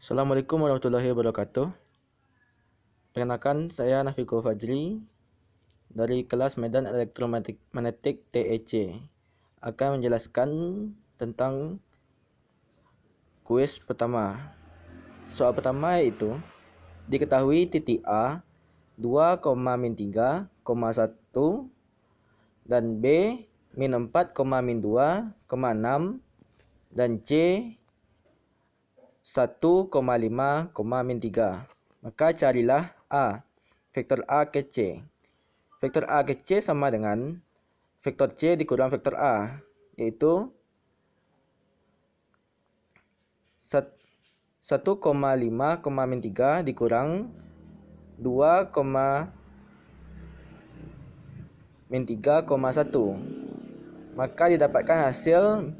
Assalamualaikum warahmatullahi wabarakatuh. Perkenalkan, saya Nafiqul Fajri dari kelas Medan Elektromagnetik TEC akan menjelaskan tentang kuis pertama. Soal pertama yaitu diketahui titik A 2,-3,1 dan B -4,-2,6 dan C 1,5,-3. Maka carilah A. Vektor A ke C. Vektor A ke C sama dengan vektor C dikurang vektor A, yaitu 1,5,-3 dikurang 2,-3,1. Maka didapatkan hasil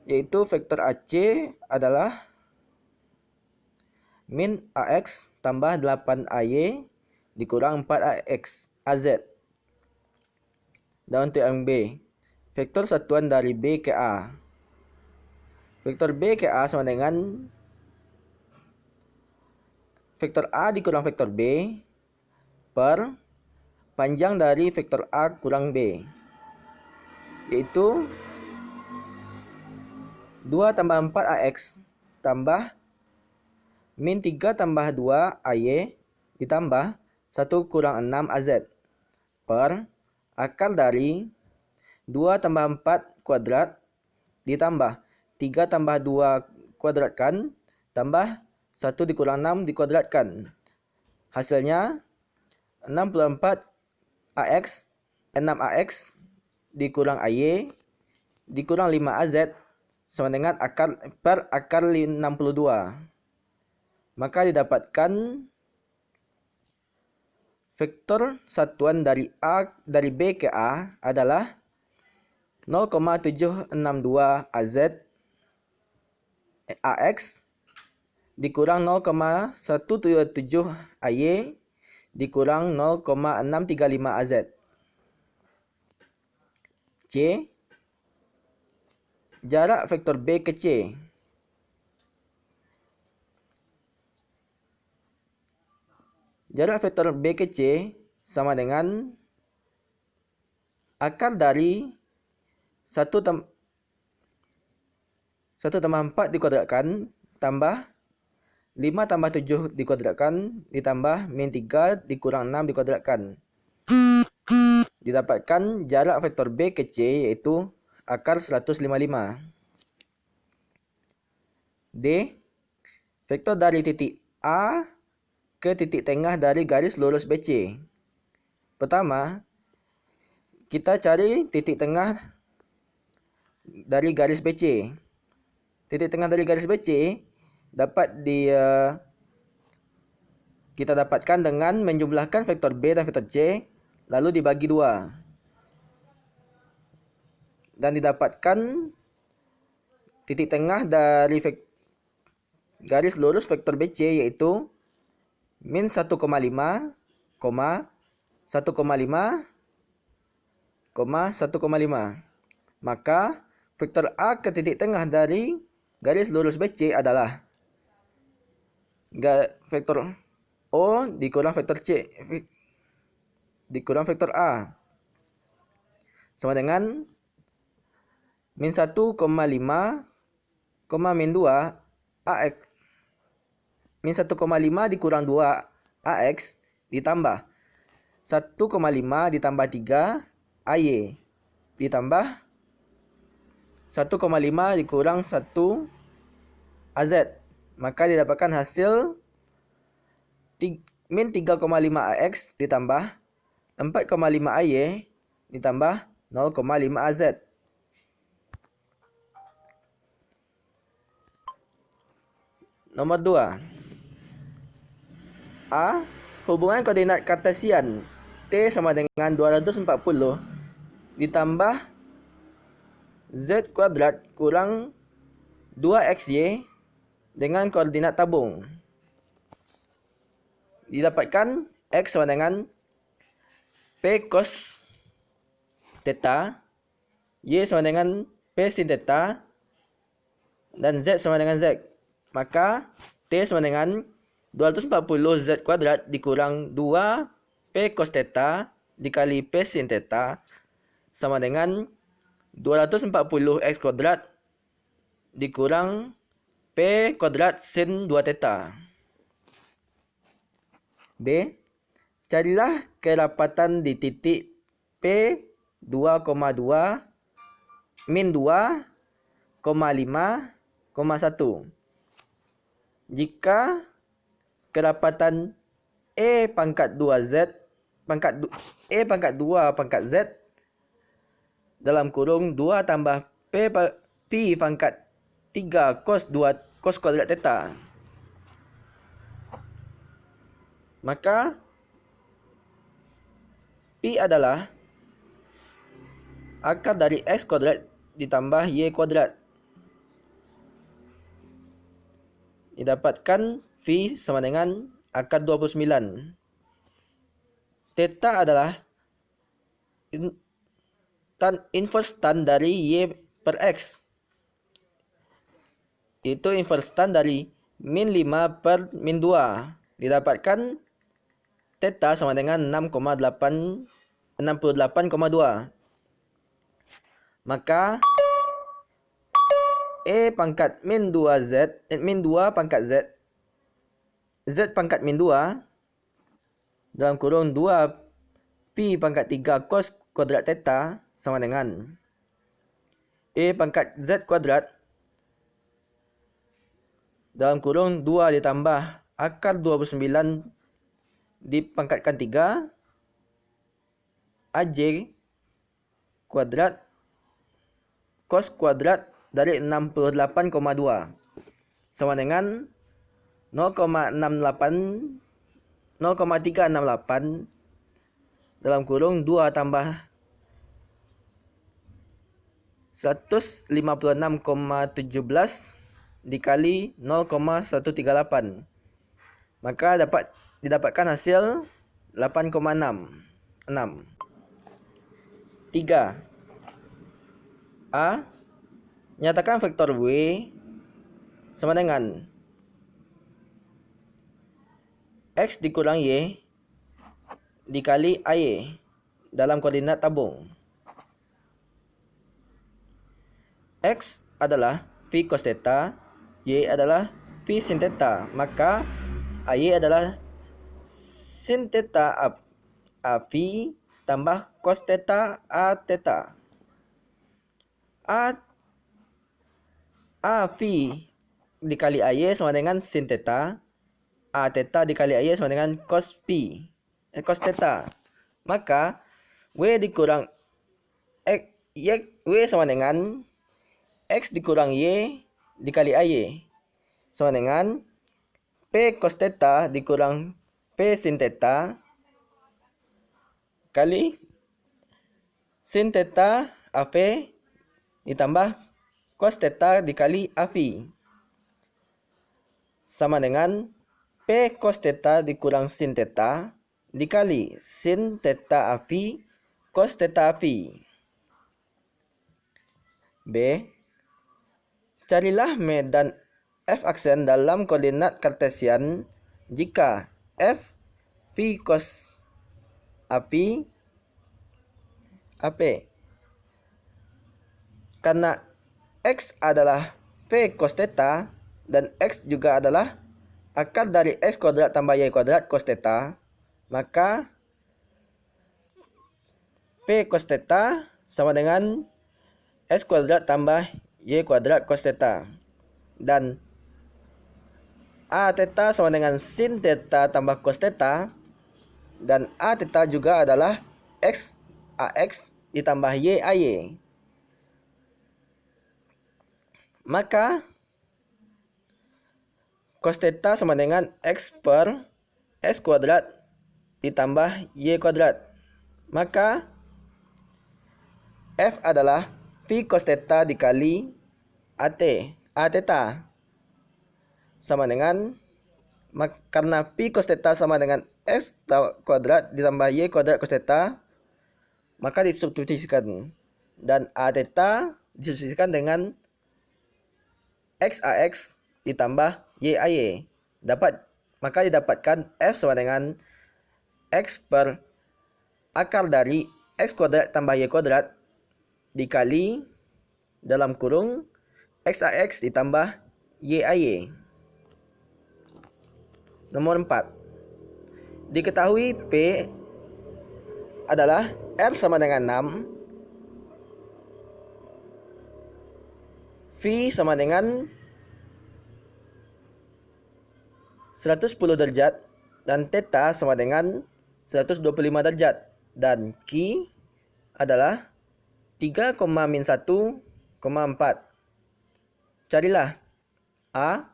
yaitu vektor AC adalah min AX tambah 8AY dikurang 4AX AZ. Dan untuk yang B, vektor satuan dari B ke A. Vektor B ke A sama dengan vektor A dikurang vektor B per panjang dari vektor A kurang B, yaitu 2 tambah 4AX tambah min 3 tambah 2AY ditambah 1 kurang 6AZ per akar dari 2 tambah 4 kuadrat ditambah 3 tambah 2 kuadratkan tambah 1 dikurang 6 dikuadratkan. Hasilnya 64AX 6AX dikurang AY dikurang 5AZ sama dengan akar 62. Maka didapatkan vektor satuan dari B ke A adalah 0,762 AZ AX dikurang 0,177 AY dikurang 0,635 AZ. C. Jarak vektor B ke C. Jarak vektor B ke C sama dengan akar dari 1 tambah 4 dikuadratkan tambah 5 tambah 7 dikuadratkan ditambah min 3 dikurang 6 dikuadratkan. Didapatkan jarak vektor B ke C yaitu akar 155. D. Vektor dari titik A ke titik tengah dari garis lurus BC. Pertama, kita cari titik tengah dari garis BC. Titik tengah dari garis BC dapat kita dapatkan dengan menjumlahkan vektor B dan vektor C lalu dibagi 2. Dan didapatkan titik tengah dari garis lurus vektor BC yaitu min 1,5, 1,5, 1,5. Maka vektor A ke titik tengah dari garis lurus BC adalah vektor O dikurang vektor C dikurang vektor A sama dengan min 1,5, min 2 AX min 1,5 dikurang 2 AX ditambah 1,5 ditambah 3 AY ditambah 1,5 dikurang 1 AZ. Maka didapatkan hasil min 3,5 AX ditambah 4,5 AY ditambah 0,5 AZ. Nomor 2. A. Hubungan koordinat kartesian T sama dengan 240 ditambah Z kuadrat kurang 2XY dengan koordinat tabung. Didapatkan X sama dengan P cos theta, Y sama dengan P sin theta, dan Z sama dengan Z Maka T sama dengan 240 Z kuadrat dikurang 2 P cos theta dikali P sin theta sama dengan 240 X kuadrat dikurang P kuadrat sin 2 theta. B. Carilah kerapatan di titik P 2,2 min 2,5,1 jika kerapatan E pangkat 2Z E pangkat 2 pangkat Z dalam kurung 2 tambah P pangkat 3 cos kuadrat theta. Maka P adalah akar dari X kuadrat ditambah Y kuadrat. Didapatkan V sama dengan akar 29. Theta adalah inverse tan dari Y per X. Itu inverse tan dari min 5 per min 2. Didapatkan theta sama dengan 68,2. Maka E pangkat min 2Z min 2 pangkat Z Z pangkat min 2 dalam kurung 2 Pi pangkat 3 cos kuadrat theta sama dengan E pangkat Z kuadrat dalam kurung 2 ditambah akar 29 dipangkatkan 3 AJ kuadrat cos kuadrat dari 68,2 sama dengan 0,368 dalam kurung 2 tambah 156,17 dikali 0,138. Maka didapatkan hasil 8,6. 3. A. Nyatakan vektor W sama dengan X dikurang Y dikali AY dalam koordinat tabung. X adalah V cos theta, Y adalah V sin theta. Maka AY adalah sin theta A V tambah cos theta A theta. A V dikali AY sama dengan sin theta. A theta dikali AY sama dengan cos theta. Maka W dikurang W sama dengan X dikurang Y dikali AY sama dengan P cos theta dikurang P sin theta kali sin theta AV ditambah cos theta dikali AV sama dengan P cos theta dikurang sin theta dikali sin theta AV cos theta AV. B. Carilah medan F aksen dalam koordinat kartesian jika F V cos AP karena X adalah P cos theta dan X juga adalah akar dari X kuadrat tambah Y kuadrat cos theta, maka P cos theta sama dengan X kuadrat tambah Y kuadrat cos theta. Dan A theta sama dengan sin theta tambah cos theta. Dan A theta juga adalah X AX ditambah Y AY. Maka cos theta sama dengan X per X kuadrat ditambah Y kuadrat. Maka F adalah V cos theta dikali A theta sama dengan, karena P cos theta sama dengan X kuadrat ditambah Y kuadrat cos theta, maka disubstitusikan. Dan A theta disubstitusikan dengan X AX ditambah YAY. Maka didapatkan F sama dengan X per akar dari X kuadrat tambah Y kuadrat dikali dalam kurung XAX ditambah YAY. Nomor 4. Diketahui P adalah R sama dengan 6, V sama dengan 110 derajat dan theta sama dengan 125 derajat dan Q adalah 3,-1,4. Carilah A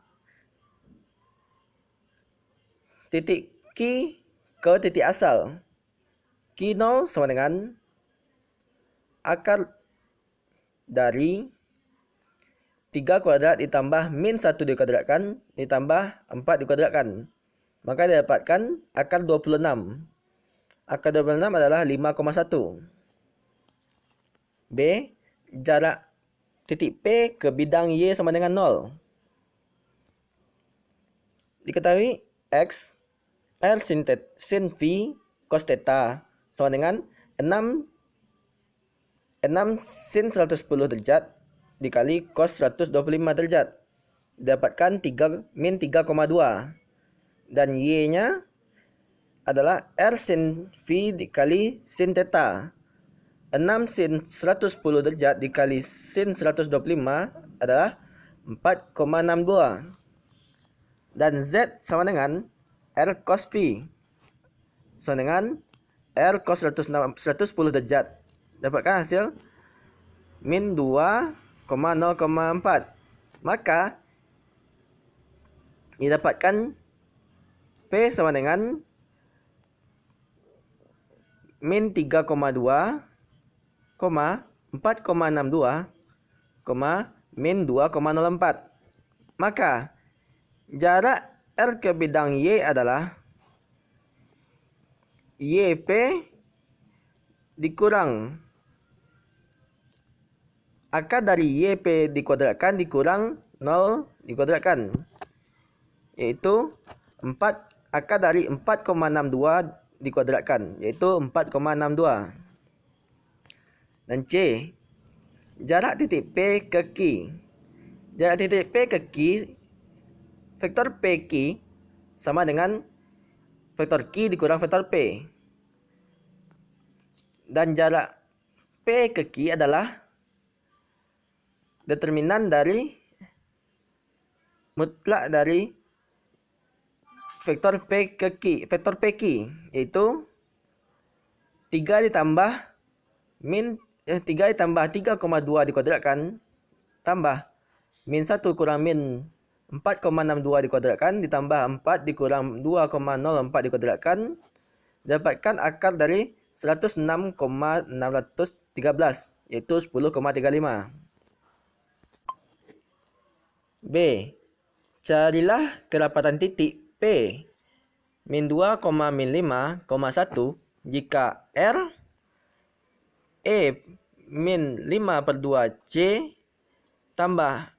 titik Q ke titik asal. Q0 sama dengan akar dari 3 kuadrat ditambah min 1 dikuadratkan ditambah 4 dikuadratkan. Maka didapatkan akar 26. Akar 26 adalah 5,1. B. Jarak titik P ke bidang Y sama dengan 0. Diketahui X R sin V cos theta sama dengan 6 sin 110 derajat dikali cos 125 derajat. Dapatkan 3 dan Y-nya adalah R sin V dikali sin theta. 6 sin 110 derajat dikali sin 125 adalah 4,62. Dan Z sama dengan R cos V sama dengan R cos 110 derajat. Dapatkan hasil min 2,0,4. Maka didapatkan P sama dengan min 3,2, 4,62, min 2,04. Maka jarak R ke bidang Y adalah YP dikurang akar dari YP dikuadratkan dikurang 0 dikuadratkan, yaitu 4 akar dari 4,62 dikuadratkan, yaitu 4,62. Dan C. Jarak titik P ke Q. Jarak titik P ke Q, vektor PQ sama dengan vektor Q dikurang vektor P. Dan jarak P ke Q adalah determinan dari mutlak dari vektor P ke Q, vektor PQ, yaitu 3 ditambah 3,2 dikuadratkan tambah min 1 kurang min 4,62 dikuadratkan ditambah 4 dikurang 2,04 dikuadratkan, dapatkan akar dari 106,613, yaitu 10,35. B. Carilah kerapatan titik P min 2,-5,1 jika R E min 5/2 C tambah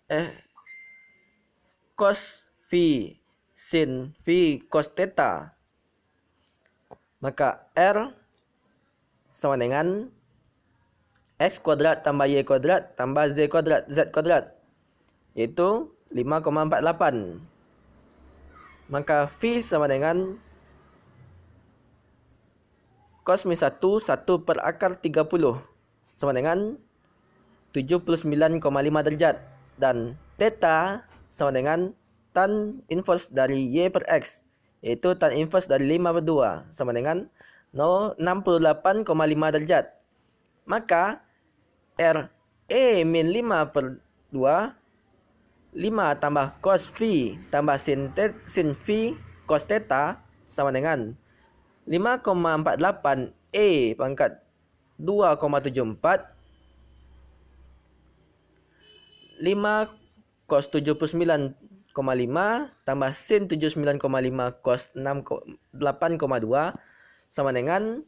cos V sin V cos theta. Maka R sama dengan X kuadrat tambah Y kuadrat tambah Z kuadrat, yaitu 5,48. Maka V sama dengan cos min 1 per akar 30 sama dengan 79,5 derajat. Dan theta sama dengan tan inverse dari Y per X, yaitu tan inverse dari 5/2 sama dengan 68,5 derajat. Maka R E min 5/2, 5 tambah cos V tambah sin V cos theta sama dengan 5,48 E pangkat 2,74, 5 cos 79,5 tambah sin 79,5 cos 8,2 sama dengan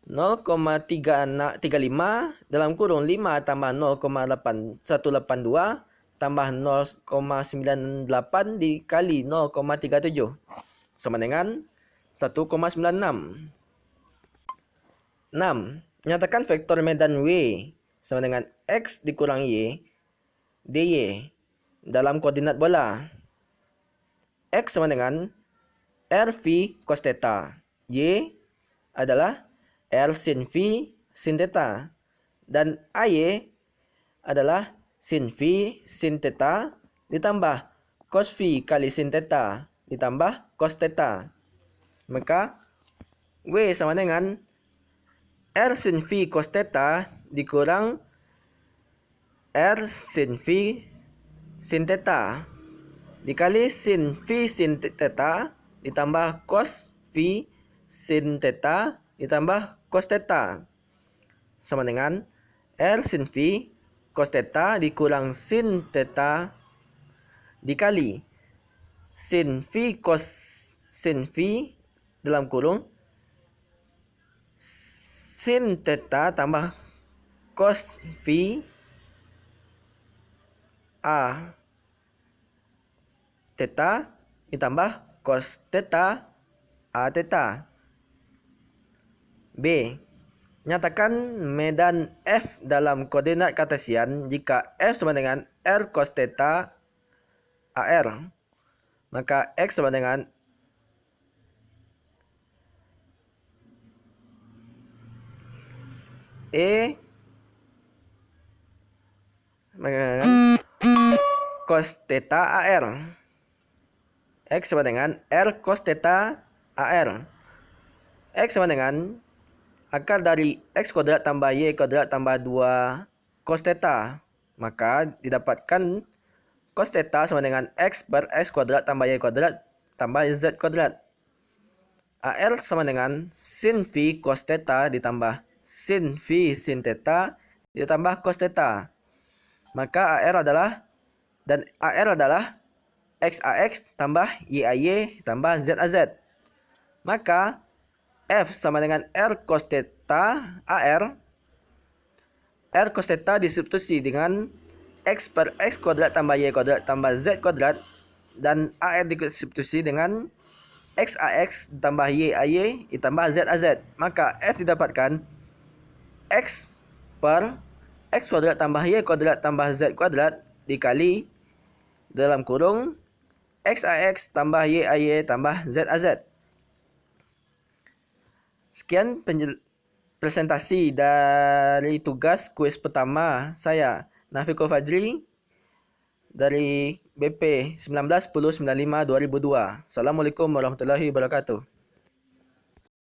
0,35 dalam kurung 5 tambah 0,8182 tambah 0,98 dikali 0,37 sama dengan 1,96. 6. Nyatakan vektor medan W sama dengan X dikurang Y dy dalam koordinat bola. X sama dengan R V cos theta. Y adalah R sin V sin theta. Dan AY adalah sin V sin theta ditambah cos V kali sin theta ditambah cos theta. Maka W sama dengan R sin V cos theta dikurang R sin V sin theta dikali sin V sin theta ditambah cos V sin theta ditambah cos theta sama dengan R sin V cos theta dikurang sin theta dikali sin V cos sin V dalam kurung sin theta tambah cos V A theta ditambah cos theta A theta. B. Nyatakan medan F dalam koordinat kartesian jika F sama dengan R cos theta AR. Maka X sama dengan E cos theta AR. X sama dengan R cos theta AR. X sama dengan akar dari X kuadrat tambah Y kuadrat tambah 2 cos theta. Maka didapatkan cos theta sama dengan X per X kuadrat tambah Y kuadrat tambah Z kuadrat. AR sama dengan sin V cos theta ditambah sin V sin theta ditambah cos theta. Maka AR adalah XAX tambah YAY tambah ZAZ. Maka F sama dengan R cos theta AR. R cos theta disubstitusi dengan X per X kuadrat tambah Y kuadrat tambah Z kuadrat. Dan AR disubstitusi dengan XAX tambah YAY ditambah ZAZ. Maka F didapatkan X per X kuadrat tambah Y kuadrat tambah Z kuadrat dikali dalam kurung XAX tambah YAY tambah ZAZ. Sekian presentasi dari tugas kuis pertama saya, Nafiqul Fajri, dari BP 19-10-95-2002. Assalamualaikum warahmatullahi wabarakatuh.